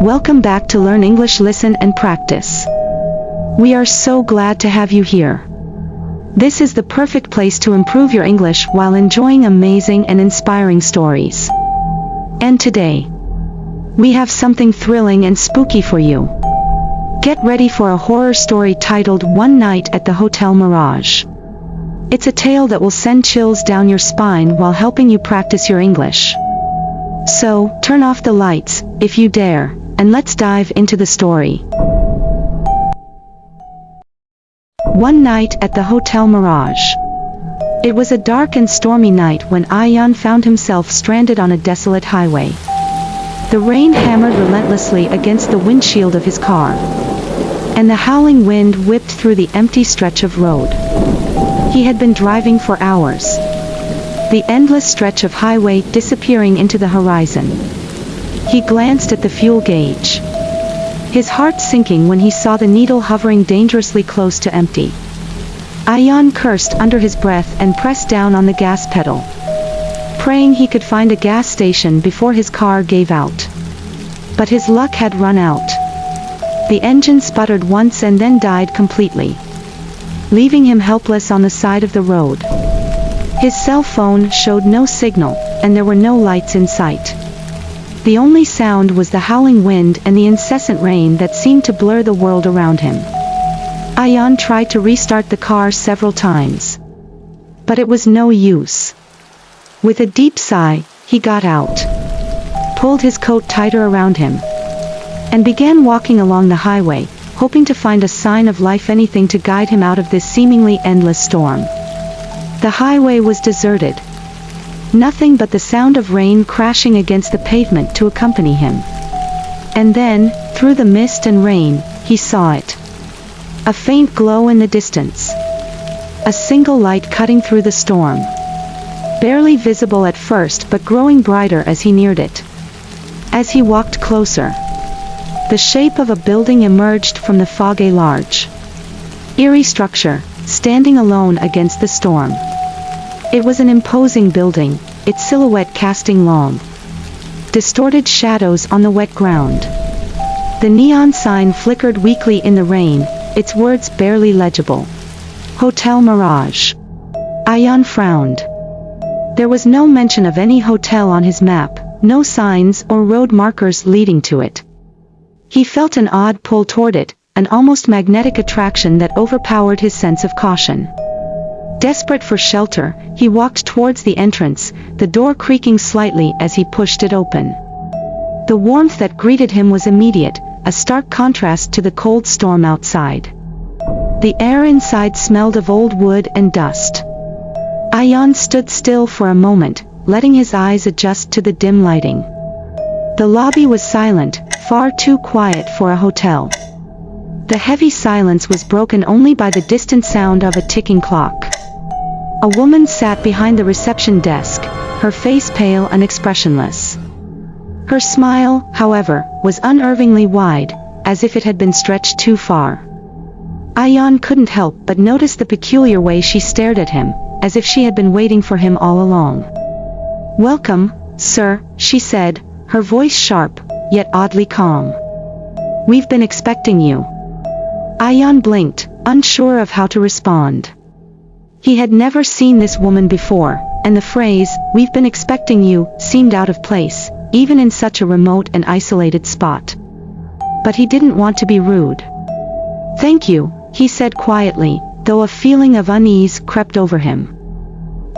Welcome back to Learn English, Listen and Practice. We are so glad to have you here. This is the perfect place to improve your English while enjoying amazing and inspiring stories. And today, we have something thrilling and spooky for you. Get ready for a horror story titled One Night at the Hotel Mirage. It's a tale that will send chills down your spine while helping you practice your English. So, turn off the lights, if you dare, and let's dive into the story. One night at the Hotel Mirage. It was a dark and stormy night when Ayaan found himself stranded on a desolate highway. The rain hammered relentlessly against the windshield of his car, and the howling wind whipped through the empty stretch of road. He had been driving for hours, the endless stretch of highway disappearing into the horizon. He glanced at the fuel gauge, his heart sinking when he saw the needle hovering dangerously close to empty. Ayaan cursed under his breath and pressed down on the gas pedal, praying he could find a gas station before his car gave out. But his luck had run out. The engine sputtered once and then died completely, leaving him helpless on the side of the road. His cell phone showed no signal, and there were no lights in sight. The only sound was the howling wind and the incessant rain that seemed to blur the world around him. Ayaan tried to restart the car several times, but it was no use. With a deep sigh, he got out, pulled his coat tighter around him, and began walking along the highway, hoping to find a sign of life, anything to guide him out of this seemingly endless storm. The highway was deserted. Nothing but the sound of rain crashing against the pavement to accompany him. And then, through the mist and rain, he saw it. A faint glow in the distance. A single light cutting through the storm. Barely visible at first but growing brighter as he neared it. As he walked closer, the shape of a building emerged from the fog, a large, eerie structure, standing alone against the storm. It was an imposing building, its silhouette casting long, distorted shadows on the wet ground. The neon sign flickered weakly in the rain, its words barely legible. Hotel Mirage. Ayaan frowned. There was no mention of any hotel on his map, no signs or road markers leading to it. He felt an odd pull toward it, an almost magnetic attraction that overpowered his sense of caution. Desperate for shelter, he walked towards the entrance, the door creaking slightly as he pushed it open. The warmth that greeted him was immediate, a stark contrast to the cold storm outside. The air inside smelled of old wood and dust. Ayaan stood still for a moment, letting his eyes adjust to the dim lighting. The lobby was silent, far too quiet for a hotel. The heavy silence was broken only by the distant sound of a ticking clock. A woman sat behind the reception desk, her face pale and expressionless. Her smile, however, was unnervingly wide, as if it had been stretched too far. Ayaan couldn't help but notice the peculiar way she stared at him, as if she had been waiting for him all along. "Welcome, sir," she said, her voice sharp, yet oddly calm. "We've been expecting you." Ayaan blinked, unsure of how to respond. He had never seen this woman before, and the phrase, "we've been expecting you," seemed out of place, even in such a remote and isolated spot. But he didn't want to be rude. "Thank you," he said quietly, though a feeling of unease crept over him.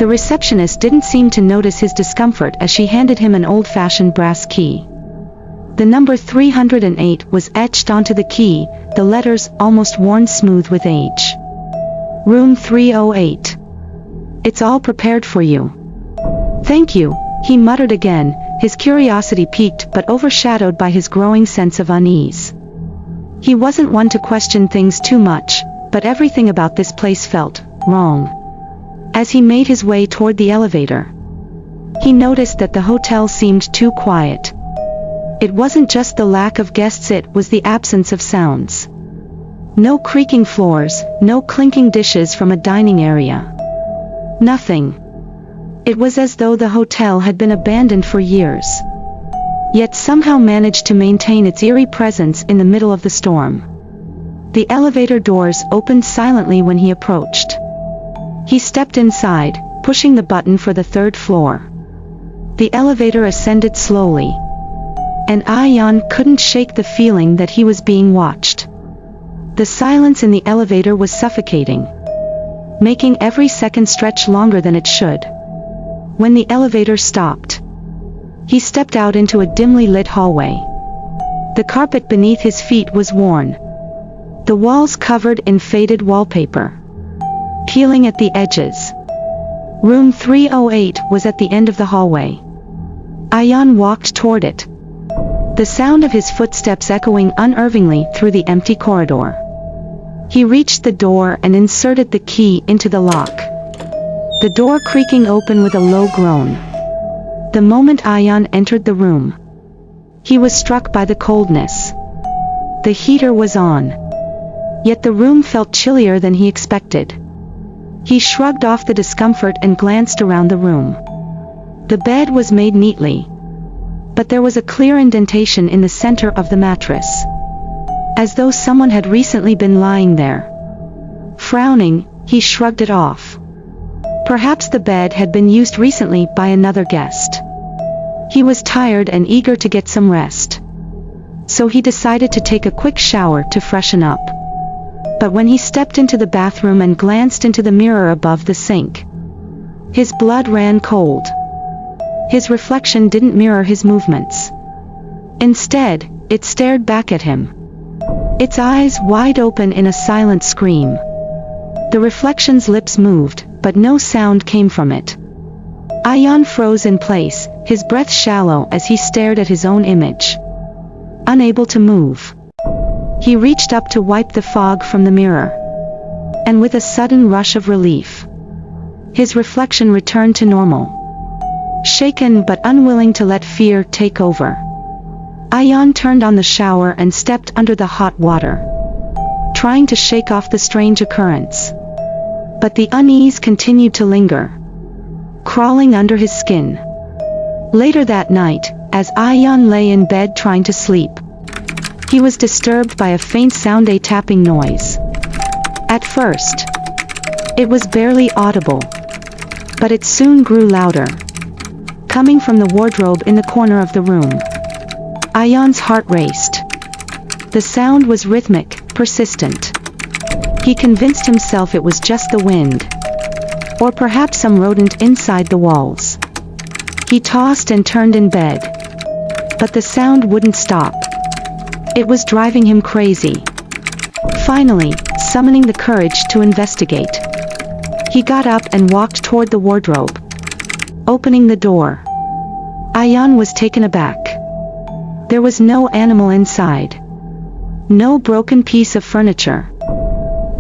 The receptionist didn't seem to notice his discomfort as she handed him an old-fashioned brass key. The number 308 was etched onto the key, the letters almost worn smooth with age. "Room 308. It's all prepared for you." "Thank you," he muttered again, his curiosity piqued but overshadowed by his growing sense of unease. He wasn't one to question things too much, but everything about this place felt wrong. As he made his way toward the elevator, he noticed that the hotel seemed too quiet. It wasn't just the lack of guests, it was the absence of sounds. No creaking floors, no clinking dishes from a dining area. Nothing. It was as though the hotel had been abandoned for years. yet somehow managed to maintain its eerie presence in the middle of the storm. The elevator doors opened silently when he approached. He stepped inside, pushing the button for the third floor. The elevator ascended slowly, and Ayaan couldn't shake the feeling that he was being watched. The silence in the elevator was suffocating, making every second stretch longer than it should. When the elevator stopped, he stepped out into a dimly lit hallway. The carpet beneath his feet was worn, the walls covered in faded wallpaper, peeling at the edges. Room 308 was at the end of the hallway. Ayaan walked toward it, the sound of his footsteps echoing unnervingly through the empty corridor. He reached the door and inserted the key into the lock, the door creaking open with a low groan. The moment Ayaan entered the room, he was struck by the coldness. The heater was on, yet the room felt chillier than he expected. He shrugged off the discomfort and glanced around the room. The bed was made neatly, but there was a clear indentation in the center of the mattress, as though someone had recently been lying there. Frowning, he shrugged it off. Perhaps the bed had been used recently by another guest. He was tired and eager to get some rest, so he decided to take a quick shower to freshen up. But when he stepped into the bathroom and glanced into the mirror above the sink, his blood ran cold. His reflection didn't mirror his movements. Instead, it stared back at him, its eyes wide open in a silent scream. The reflection's lips moved, but no sound came from it. Ayaan froze in place, his breath shallow as he stared at his own image. Unable to move, he reached up to wipe the fog from the mirror, and with a sudden rush of relief, his reflection returned to normal. Shaken but unwilling to let fear take over, Ayaan turned on the shower and stepped under the hot water, trying to shake off the strange occurrence. But the unease continued to linger, crawling under his skin. Later that night, as Ayaan lay in bed trying to sleep, he was disturbed by a faint sound, a tapping noise. At first, it was barely audible, but it soon grew louder, coming from the wardrobe in the corner of the room. Ayaan's heart raced. The sound was rhythmic, persistent. He convinced himself it was just the wind, or perhaps some rodent inside the walls. He tossed and turned in bed, but the sound wouldn't stop. It was driving him crazy. Finally, summoning the courage to investigate, he got up and walked toward the wardrobe. Opening the door, Ayaan was taken aback. There was no animal inside, no broken piece of furniture.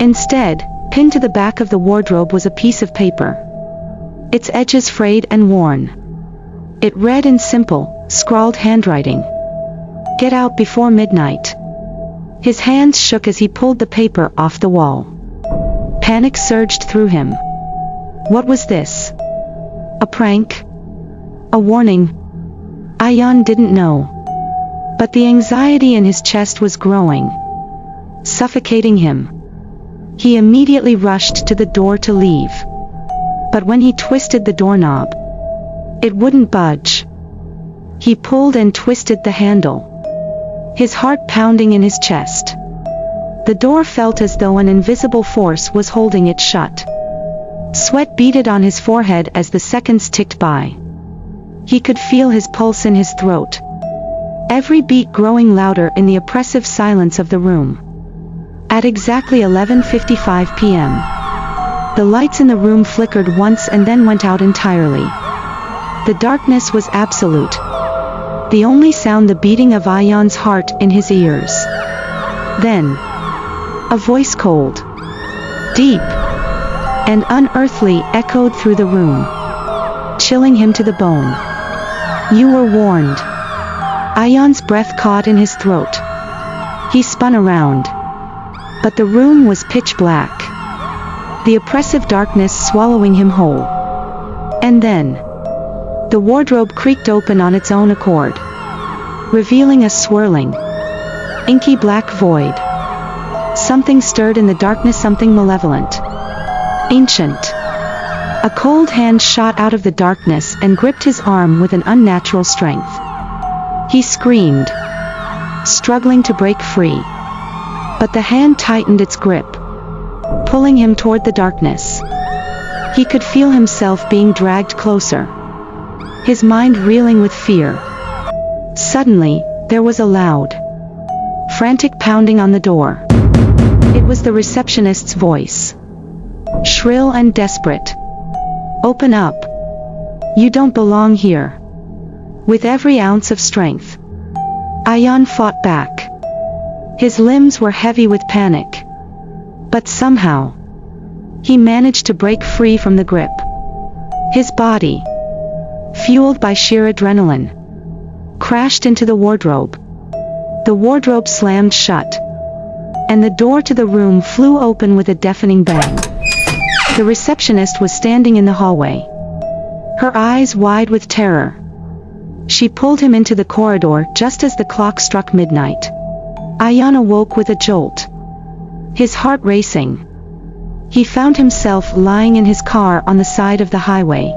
Instead, pinned to the back of the wardrobe was a piece of paper, its edges frayed and worn. It read in simple, scrawled handwriting, "Get out before midnight." His hands shook as he pulled the paper off the wall. Panic surged through him. What was this? A prank? A warning? Ayaan didn't know. But the anxiety in his chest was growing, suffocating him. He immediately rushed to the door to leave. But when he twisted the doorknob, it wouldn't budge. He pulled and twisted the handle, his heart pounding in his chest. The door felt as though an invisible force was holding it shut. Sweat beaded on his forehead as the seconds ticked by. He could feel his pulse in his throat, every beat growing louder in the oppressive silence of the room. At exactly 11:55 p.m., the lights in the room flickered once and then went out entirely. The darkness was absolute, the only sound the beating of Ayaan's heart in his ears. Then, a voice, cold, deep, and unearthly, echoed through the room, chilling him to the bone. "You were warned." Ayaan's breath caught in his throat. He spun around, but the room was pitch black, the oppressive darkness swallowing him whole. And then, the wardrobe creaked open on its own accord. revealing a swirling, inky black void. Something stirred in the darkness, something malevolent, ancient. A cold hand shot out of the darkness and gripped his arm with an unnatural strength. He screamed, struggling to break free. But the hand tightened its grip, pulling him toward the darkness. He could feel himself being dragged closer, his mind reeling with fear. Suddenly, there was a loud, frantic pounding on the door. It was the receptionist's voice, shrill and desperate. "Open up. You don't belong here." With every ounce of strength, Ayaan fought back. His limbs were heavy with panic. But somehow, he managed to break free from the grip. His body, fueled by sheer adrenaline, crashed into the wardrobe. The wardrobe slammed shut, and the door to the room flew open with a deafening bang. The receptionist was standing in the hallway, her eyes wide with terror. She pulled him into the corridor just as the clock struck midnight. Ayaan awoke with a jolt, his heart racing. He found himself lying in his car on the side of the highway,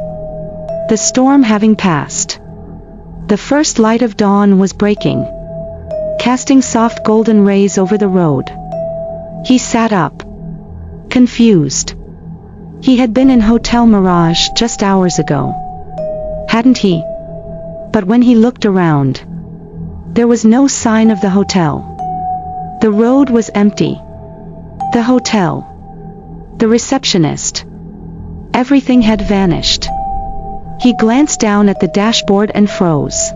the storm having passed. The first light of dawn was breaking, casting soft golden rays over the road. He sat up, confused. He had been in Hotel Mirage just hours ago, hadn't he? But when he looked around, there was no sign of the hotel. The road was empty. The hotel, the receptionist, everything had vanished. He glanced down at the dashboard and froze.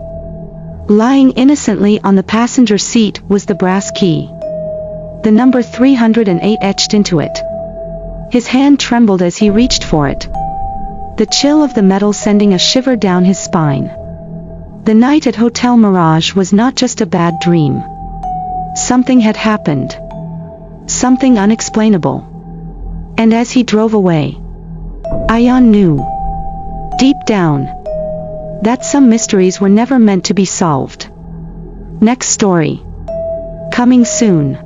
Lying innocently on the passenger seat was the brass key, the number 308 etched into it. His hand trembled as he reached for it, the chill of the metal sending a shiver down his spine. The night at Hotel Mirage was not just a bad dream. Something had happened, something unexplainable. And as he drove away, Ayaan knew, deep down, that some mysteries were never meant to be solved. Next story, coming soon.